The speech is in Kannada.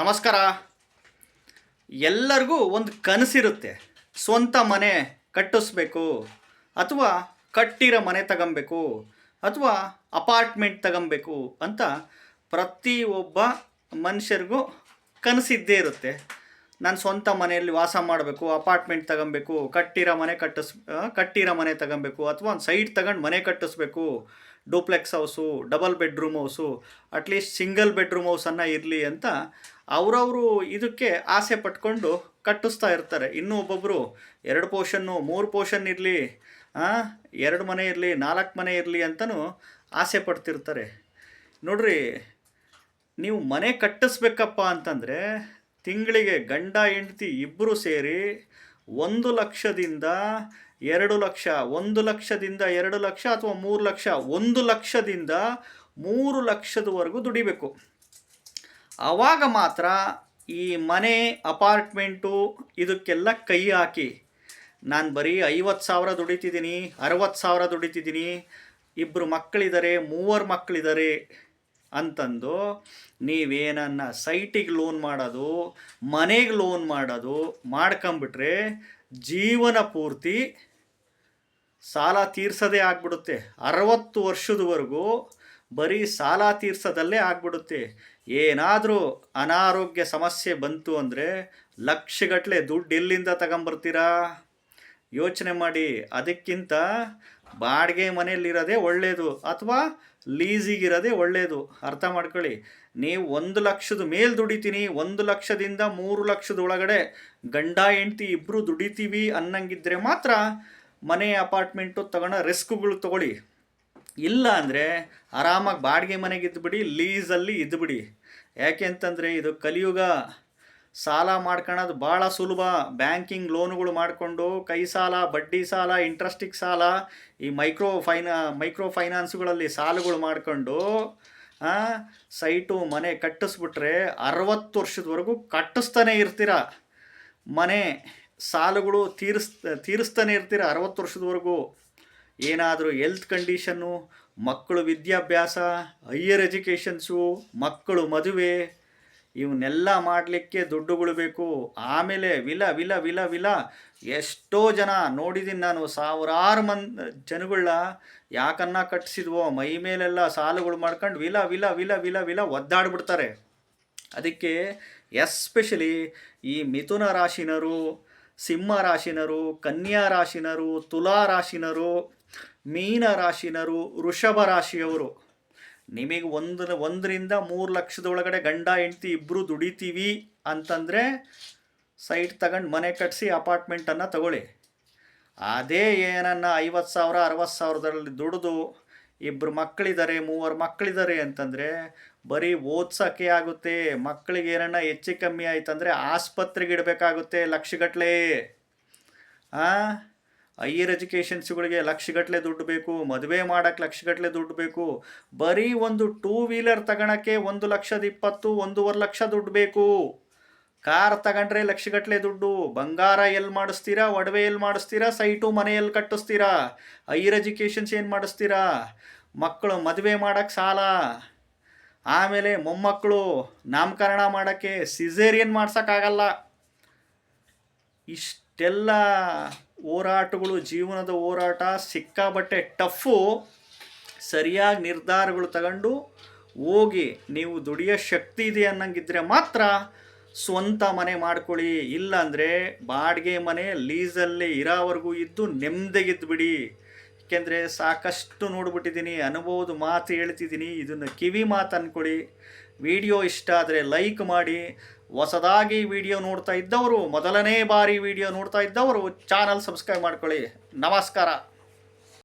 ನಮಸ್ಕಾರ. ಎಲ್ಲರಿಗೂ ಒಂದು ಕನಸಿರುತ್ತೆ, ಸ್ವಂತ ಮನೆ ಕಟ್ಟಿಸ್ಬೇಕು ಅಥವಾ ಕಟ್ಟಿರೋ ಮನೆ ತಗೊಬೇಕು ಅಥವಾ ಅಪಾರ್ಟ್ಮೆಂಟ್ ತಗೊಬೇಕು ಅಂತ ಪ್ರತಿಯೊಬ್ಬ ಮನುಷ್ಯರಿಗೂ ಕನಸಿದ್ದೇ ಇರುತ್ತೆ. ನಾನು ಸ್ವಂತ ಮನೆಯಲ್ಲಿ ವಾಸ ಮಾಡಬೇಕು, ಅಪಾರ್ಟ್ಮೆಂಟ್ ತಗೊಬೇಕು, ಕಟ್ಟಿರೋ ಮನೆ ತಗೊಬೇಕು ಅಥವಾ ಒಂದು ಸೈಟ್ ತಗೊಂಡು ಮನೆ ಕಟ್ಟಿಸ್ಬೇಕು, duplex house, double bedroom house, at least single bedroom ಹೌಸನ್ನು ಇರಲಿ ಅಂತ ಅವರವರು ಇದಕ್ಕೆ ಆಸೆ ಪಟ್ಕೊಂಡು ಕಟ್ಟಿಸ್ತಾ ಇರ್ತಾರೆ. ಇನ್ನೂ ಒಬ್ಬೊಬ್ಬರು 2 ಪೋರ್ಷನ್ನು 3 ಪೋರ್ಷನ್ ಇರಲಿ, 2 ಮನೆ ಇರಲಿ, 4 ಮನೆ ಇರಲಿ ಅಂತಲೂ ಆಸೆ ಪಡ್ತಿರ್ತಾರೆ. ನೋಡ್ರಿ, ನೀವು ಮನೆ ಕಟ್ಟಿಸ್ಬೇಕಪ್ಪ ಅಂತಂದರೆ ತಿಂಗಳಿಗೆ ಗಂಡ ಹೆಂಡತಿ ಇಬ್ಬರು ಸೇರಿ 1 ಲಕ್ಷದಿಂದ 2 ಲಕ್ಷ, 1 ಲಕ್ಷದಿಂದ 2 ಲಕ್ಷ ಅಥವಾ 3 ಲಕ್ಷ, 1 ಲಕ್ಷದಿಂದ 3 ಲಕ್ಷದವರೆಗೂ ದುಡಿಬೇಕು. ಆವಾಗ ಮಾತ್ರ ಈ ಮನೆ, ಅಪಾರ್ಟ್ಮೆಂಟು ಇದಕ್ಕೆಲ್ಲ ಕೈ ಹಾಕಿ ನಾನು ಬರೀ 50,000 ದುಡಿತಿದ್ದೀನಿ, 60,000 ದುಡಿತಿದ್ದೀನಿ, 2 ಮಕ್ಕಳಿದ್ದಾರೆ, 3 ಮಕ್ಕಳಿದ್ದಾರೆ ಅಂತಂದು ನೀವೇನನ್ನ ಸೈಟಿಗೆ ಲೋನ್ ಮಾಡೋದು, ಮನೆಗೆ ಲೋನ್ ಮಾಡೋದು ಮಾಡ್ಕೊಂಬಿಟ್ರೆ ಜೀವನ ಪೂರ್ತಿ ಸಾಲ ತೀರ್ಸೋದೇ ಆಗ್ಬಿಡುತ್ತೆ. 60 ವರ್ಷದವರೆಗೂ ಬರೀ ಸಾಲ ತೀರ್ಸೋದಲ್ಲೇ ಆಗ್ಬಿಡುತ್ತೆ. ಏನಾದರೂ ಅನಾರೋಗ್ಯ ಸಮಸ್ಯೆ ಬಂತು ಅಂದರೆ ಲಕ್ಷಗಟ್ಟಲೆ ದುಡ್ಡು ಎಲ್ಲಿಂದ ತಗೊಂಬರ್ತೀರಾ? ಯೋಚನೆ ಮಾಡಿ. ಅದಕ್ಕಿಂತ ಬಾಡಿಗೆ ಮನೆಯಲ್ಲಿರೋದೇ ಒಳ್ಳೆಯದು ಅಥವಾ ಲೀಸಿಗಿರೋದೇ ಒಳ್ಳೆಯದು. ಅರ್ಥ ಮಾಡ್ಕೊಳ್ಳಿ. ನೀವು 1 ಲಕ್ಷದ ಮೇಲೆ ದುಡಿತೀನಿ, 1 ಲಕ್ಷದಿಂದ 3 ಲಕ್ಷದ ಒಳಗಡೆ ಗಂಡ ಹೆಂಡ್ತಿ ಇಬ್ಬರು ದುಡಿತೀವಿ ಅನ್ನಂಗಿದ್ರೆ ಮಾತ್ರ ಮನೆ, ಅಪಾರ್ಟ್ಮೆಂಟು ತಗೊಳ್ಳೋ ರಿಸ್ಕ್ಗಳು ತೊಗೊಳ್ಳಿ. ಇಲ್ಲ ಅಂದರೆ ಆರಾಮಾಗಿ ಬಾಡಿಗೆ ಮನೆಗೆ ಇದ್ದುಬಿಡಿ, ಲೀಸಲ್ಲಿ ಇದ್ದುಬಿಡಿ. ಯಾಕೆ ಅಂತಂದರೆ ಇದು ಕಲಿಯುಗ. ಸಾಲ ಮಾಡ್ಕೊಳ್ಳೋದು ಭಾಳ ಸುಲಭ. ಬ್ಯಾಂಕಿಂಗ್ ಲೋನುಗಳು ಮಾಡಿಕೊಂಡು ಕೈ ಸಾಲ, ಬಡ್ಡಿ ಸಾಲ, ಇಂಟ್ರೆಸ್ಟಿಗೆ ಸಾಲ, ಈ ಮೈಕ್ರೋ ಫೈನಾನ್ಸ್ಗಳಲ್ಲಿ ಸಾಲಗಳು ಮಾಡಿಕೊಂಡು ಸೈಟು ಮನೆ ಕಟ್ಟಿಸ್ಬಿಟ್ರೆ 60 ವರ್ಷದವರೆಗೂ ಕಟ್ಟಿಸ್ತಾನೆ ಇರ್ತೀರ. ಮನೆ ಸಾಲಗಳು ತೀರಿಸ್ತಾನೆ ಇರ್ತೀರ 60 ವರ್ಷದವರೆಗೂ. ಏನಾದರೂ ಹೆಲ್ತ್ ಕಂಡೀಷನ್ನು, ಮಕ್ಕಳು ವಿದ್ಯಾಭ್ಯಾಸ, ಹೈಯರ್ ಎಜುಕೇಷನ್ಸು, ಮಕ್ಕಳು ಮದುವೆ, ಇವನ್ನೆಲ್ಲ ಮಾಡಲಿಕ್ಕೆ ದುಡ್ಡುಗಳು ಬೇಕು. ಆಮೇಲೆ ವಿಲ ಎಷ್ಟೋ ಜನ ನೋಡಿದ್ದೀನಿ ನಾನು. ಸಾವಿರಾರು ಜನಗಳನ್ನ ಯಾಕನ್ನ ಕಟ್ಟಿಸಿದ್ವೋ ಮೈ ಮೇಲೆಲ್ಲ ಸಾಲುಗಳು ಮಾಡ್ಕೊಂಡು ವಿಲ ಒದ್ದಾಡ್ಬಿಡ್ತಾರೆ. ಅದಕ್ಕೆ ಎಸ್ಪೆಷಲಿ ಈ ಮಿಥುನ ರಾಶಿನರು, ಸಿಂಹ ರಾಶಿನರು, ಕನ್ಯಾ ರಾಶಿನರು, ತುಲಾ ರಾಶಿನರು, ಮೀನ ರಾಶಿನರು, ವೃಷಭ ರಾಶಿಯವರು, ನಿಮಗೆ 1ರಿಂದ 3 ಲಕ್ಷದೊಳಗಡೆ ಗಂಡ ಹೆಂಡ್ತಿ ಇಬ್ಬರು ದುಡಿತೀವಿ ಅಂತಂದರೆ ಸೈಟ್ ತಗೊಂಡು ಮನೆ ಕಟ್ಟಿಸಿ ಅಪಾರ್ಟ್ಮೆಂಟನ್ನು ತಗೊಳ್ಳಿ. ಅದೇ ಏನನ್ನ 50,000 60,000ದಲ್ಲಿ ದುಡಿದು 2 ಮಕ್ಕಳಿದ್ದಾರೆ, 3 ಮಕ್ಕಳಿದ್ದಾರೆ ಅಂತಂದರೆ ಬರೀ ಓದ್ಸೋಕ್ಕೆ ಆಗುತ್ತೆ. ಮಕ್ಕಳಿಗೆ ಏನನ್ನ ಹೆಚ್ಚು ಕಮ್ಮಿ ಆಯ್ತಂದರೆ ಆಸ್ಪತ್ರೆಗೆ ಇಡಬೇಕಾಗುತ್ತೆ ಲಕ್ಷಗಟ್ಟಲೆ. ಹೈಯರ್ ಎಜುಕೇಷನ್ಸ್ಗಳಿಗೆ ಲಕ್ಷಗಟ್ಟಲೆ ದುಡ್ಡು ಬೇಕು, ಮದುವೆ ಮಾಡೋಕ್ಕೆ ಲಕ್ಷಗಟ್ಟಲೆ ದುಡ್ಡು ಬೇಕು. ಬರೀ ಒಂದು 2 ವೀಲರ್ ತಗೊಳಕ್ಕೆ 1,20,000 1.5 ಲಕ್ಷ ದುಡ್ಡು ಬೇಕು. ಕಾರ್ ತಗೊಂಡ್ರೆ ಲಕ್ಷಗಟ್ಟಲೆ ದುಡ್ಡು. ಬಂಗಾರ ಎಲ್ಲಿ ಮಾಡಿಸ್ತೀರಾ, ಒಡವೆ ಎಲ್ಲಿ ಮಾಡಿಸ್ತೀರಾ, ಸೈಟು ಮನೆ ಎಲ್ಲಿ ಕಟ್ಟಿಸ್ತೀರಾ, ಹೈಯರ್ ಎಜುಕೇಷನ್ಸ್ ಏನು ಮಾಡಿಸ್ತೀರಾ, ಮಕ್ಕಳು ಮದುವೆ ಮಾಡೋಕ್ಕೆ ಸಾಲ, ಆಮೇಲೆ ಮೊಮ್ಮಕ್ಕಳು ನಾಮಕರಣ ಮಾಡೋಕ್ಕೆ ಸಿಸೇರಿಯನ್ ಮಾಡ್ಸೋಕ್ಕಾಗಲ್ಲ. ಇಷ್ಟೆಲ್ಲ ಹೋರಾಟಗಳು, ಜೀವನದ ಹೋರಾಟ ಸಿಕ್ಕಾಬಟ್ಟೆ ಟಫು. ಸರಿಯಾಗಿ ನಿರ್ಧಾರಗಳು ತಗೊಂಡು ಹೋಗಿ ನೀವು ದುಡಿಯೋ ಶಕ್ತಿ ಇದೆ ಅನ್ನಂಗಿದ್ರೆ ಮಾತ್ರ ಸ್ವಂತ ಮನೆ ಮಾಡ್ಕೊಳ್ಳಿ. ಇಲ್ಲಾಂದರೆ ಬಾಡಿಗೆ ಮನೆ ಲೀಸಲ್ಲಿ ಇರೋವರೆಗೂ ಇದ್ದು ನೆಮ್ಮದಿಗಿದ್ದು ಬಿಡಿ. ಏಕೆಂದರೆ ಸಾಕಷ್ಟು ನೋಡ್ಬಿಟ್ಟಿದ್ದೀನಿ, ಅನುಭವದ ಮಾತು ಹೇಳ್ತಿದ್ದೀನಿ. ಇದನ್ನು ಕಿವಿ ಮಾತು ಅಂದ್ಕೊಳ್ಳಿ. ವಿಡಿಯೋ ಇಷ್ಟ ಆದರೆ ಲೈಕ್ ಮಾಡಿ. ಹೊಸದಾಗಿ ವಿಡಿಯೋ ನೋಡ್ತಾ ಇದ್ದವರು, ಮೊದಲನೇ ಬಾರಿ ವಿಡಿಯೋ ನೋಡ್ತಾ ಇದ್ದವರು ಚಾನಲ್ ಸಬ್ಸ್ಕ್ರೈಬ್ ಮಾಡ್ಕೊಳ್ಳಿ. ನಮಸ್ಕಾರ.